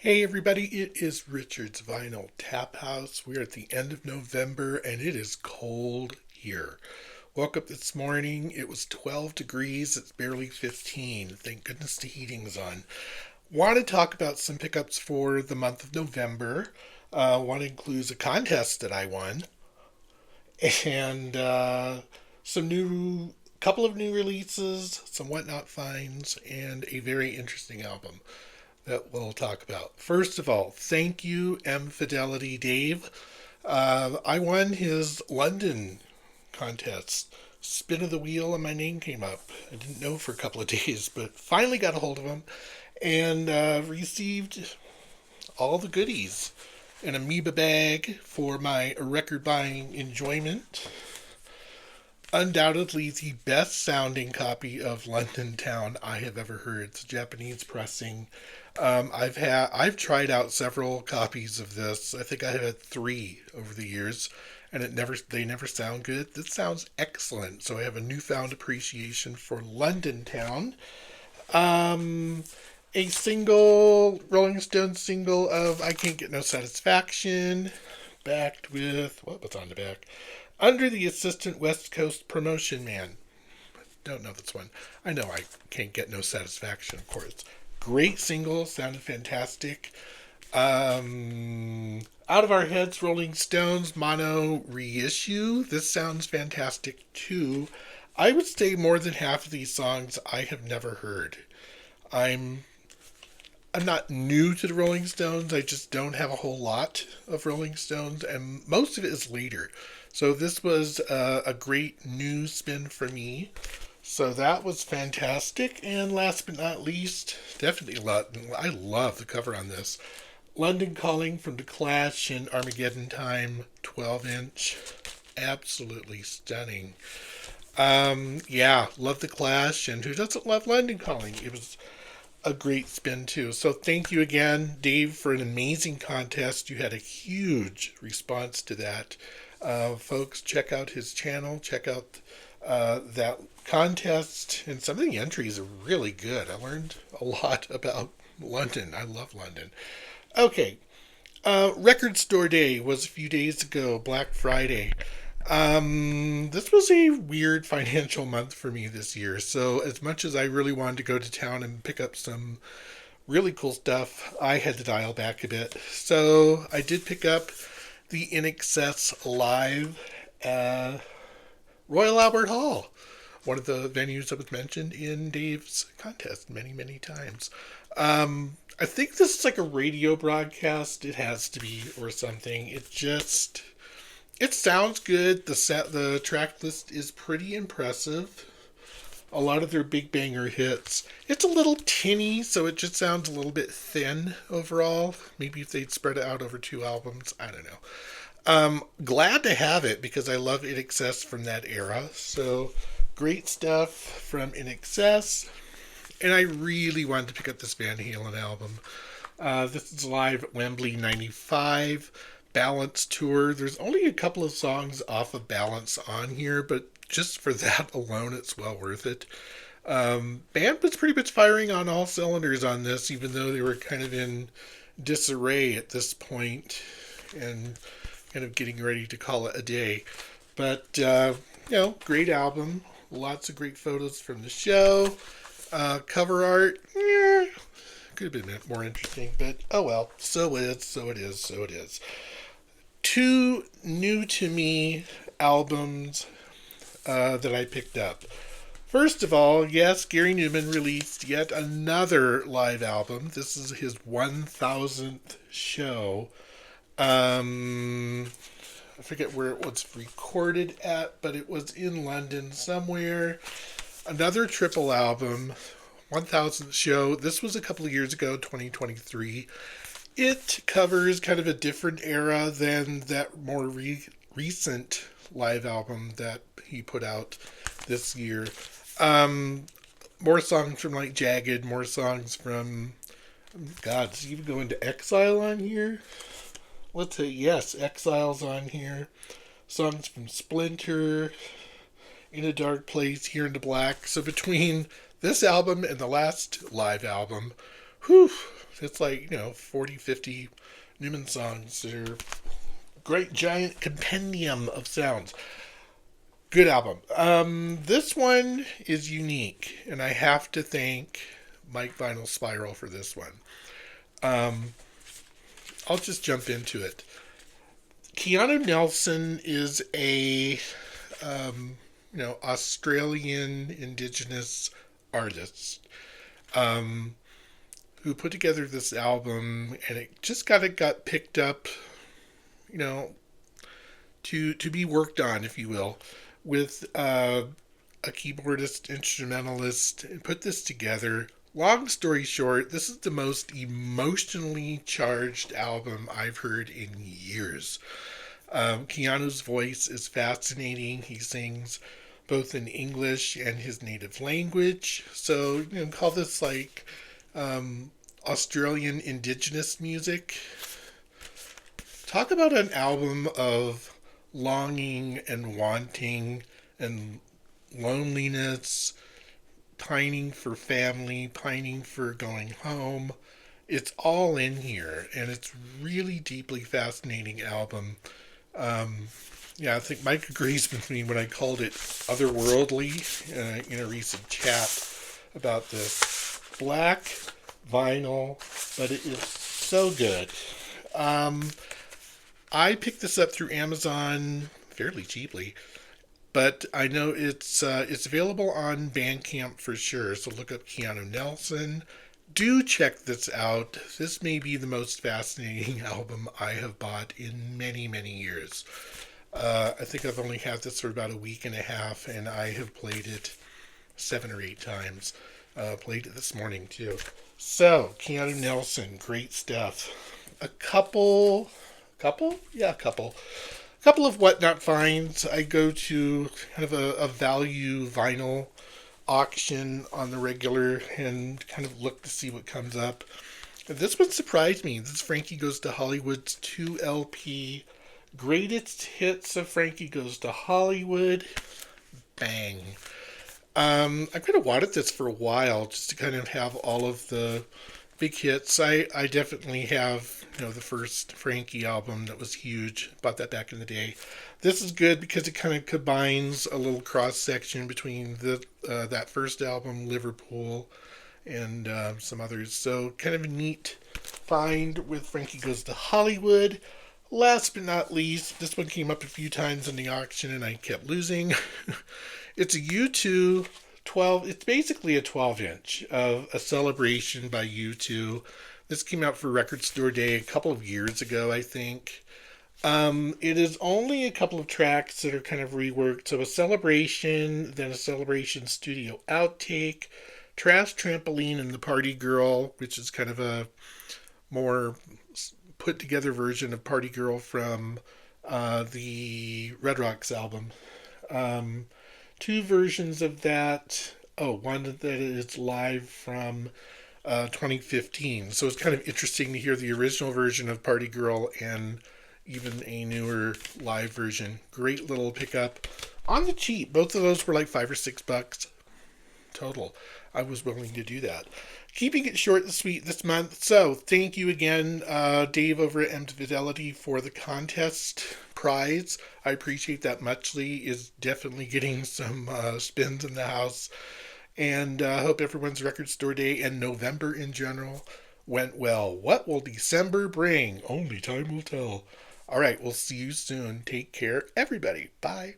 Hey everybody, it is Richard's Vinyl Taphouse. We're at the end of November and it is cold here. Woke up this morning, it was 12 degrees, it's barely 15. Thank goodness the heating is on. Want to talk about some pickups for the month of November. One includes a contest that I won and some new, couple of new releases, some whatnot finds, and a very interesting album that we'll talk about. First of all, thank you, M. Fidelity Dave. I won his London contest. Spin of the wheel and my name came up. I didn't know for a couple of days, but finally got a hold of him and received all the goodies. An amoeba bag for my record buying enjoyment. Undoubtedly the best sounding copy of London Town I have ever heard. It's a Japanese pressing. I've tried out several copies of this. I think I have had three over the years, and they never sound good. This sounds excellent. So I have a newfound appreciation for London Town. Um, a single Rolling Stones single of I Can't Get No Satisfaction, backed with what was on the back? Under the Assistant West Coast Promotion Man. Don't know this one. I know I Can't Get No Satisfaction, of course. Great single, sounded fantastic. Out of Our Heads, Rolling Stones, mono reissue. This sounds fantastic too. I would say more than half of these songs I have never heard. I'm I'm not new to the Rolling Stones. I just don't have a whole lot of Rolling Stones, and most of it is later. So this was a great new spin for me. So that was fantastic. And last but not least, definitely I love the cover on this. London Calling from The Clash and Armageddon Time 12-inch. Absolutely stunning. Yeah, love The Clash, and who doesn't love London Calling? It was a great spin too. So thank you again, Dave, for an amazing contest. You had a huge response to that. Folks, check out his channel. Check out that contest. And some of the entries are really good. I learned a lot about London. I love London. Okay. Record Store Day was a few days ago, Black Friday. This was a weird financial month for me this year. So as much as I really wanted to go to town and pick up some really cool stuff, I had to dial back a bit. So I did pick up the In Excess Live Royal Albert Hall, one of the venues that was mentioned in Dave's contest many, many times. I think this is like a radio broadcast. It has to be, or something. It sounds good. The track list is pretty impressive. A lot of their big banger hits. It's a little tinny, so it just sounds a little bit thin overall. Maybe if they'd spread it out over two albums, I don't know. Glad to have it because I love In Excess from that era. So great stuff from In Excess. And I really wanted to pick up this Van Halen album. This is live at Wembley '95. Balance Tour. There's only a couple of songs off of Balance on here, but just for that alone, it's well worth it. Band was pretty much firing on all cylinders on this, even though they were kind of in disarray at this point and kind of getting ready to call it a day. But, great album. Lots of great photos from the show. Cover art, could have been more interesting, but oh well. So it is. Two new to me albums that I picked up. First of all, yes, Gary Newman released yet another live album. This is his 1000th show. I forget where it was recorded at, but it was in London somewhere. Another triple album, 1000th show. This was a couple of years ago, 2023. It covers kind of a different era than that more recent live album that he put out this year. More songs from like Jagged, more songs from, God, does he even go into Exile on here? Let's say, yes, Exile's on here. Songs from Splinter, In a Dark Place, Here in the Black. So between this album and the last live album, whew, it's like, 40, 50 Newman songs. They're great giant compendium of sounds. Good album. This one is unique, and I have to thank Mike Vinyl Spiral for this one. Um, I'll just jump into it. Keanu Nelson is a Australian Indigenous artist who put together this album, and it just got picked up, you know, to be worked on, if you will, with a keyboardist instrumentalist, and put this together. Long story short, this is the most emotionally charged album I've heard in years. Keanu's voice is fascinating. He sings both in English and his native language. So, call this like Australian Indigenous music. Talk about an album of longing and wanting and loneliness, pining for family, pining for going home. It's all in here, and it's really deeply fascinating album. Yeah, I think Mike agrees with me when I called it otherworldly in a recent chat about this. Black vinyl, but it is so good. Um, I picked this up through Amazon fairly cheaply, but I know it's available on Bandcamp for sure. So look up Keanu Nelson. Do check this out. This may be the most fascinating album I have bought in many, many years. I think I've only had this for about a week and a half, and I have played it 7 or 8 times. Played it this morning too. So Keanu Nelson, great stuff. A couple of whatnot finds. I go to kind of a value vinyl auction on the regular and kind of look to see what comes up. This one surprised me. This is Frankie Goes to Hollywood's 2 LP greatest hits of Frankie Goes to Hollywood. Bang. I kind of wanted this for a while just to kind of have all of the big hits. I definitely have, the first Frankie album that was huge. Bought that back in the day. This is good because it kind of combines a little cross section between that first album, Liverpool, and some others. So kind of a neat find with Frankie Goes to Hollywood. Last but not least, this one came up a few times in the auction and I kept losing. It's a U2 12. It's basically a 12-inch of a celebration by U2. This came out for Record Store Day a couple of years ago, I think. It is only a couple of tracks that are kind of reworked. So a celebration, then a celebration studio outtake, Trash Trampoline, and the Party Girl, which is kind of a more put together version of Party Girl from the Red Rocks album. Two versions of that. Oh, one that is live from 2015. So it's kind of interesting to hear the original version of Party Girl and even a newer live version. Great little pickup on the cheap. Both of those were like $5 or $6 total. I was willing to do that. Keeping it short and sweet this month. So thank you again, Dave over at M Fidelity, for the contest prize. I appreciate that muchly. Is definitely getting some spins in the house. And I hope everyone's Record Store Day and November in general went well. What will December bring? Only time will tell. All right, we'll see you soon. Take care, everybody. Bye.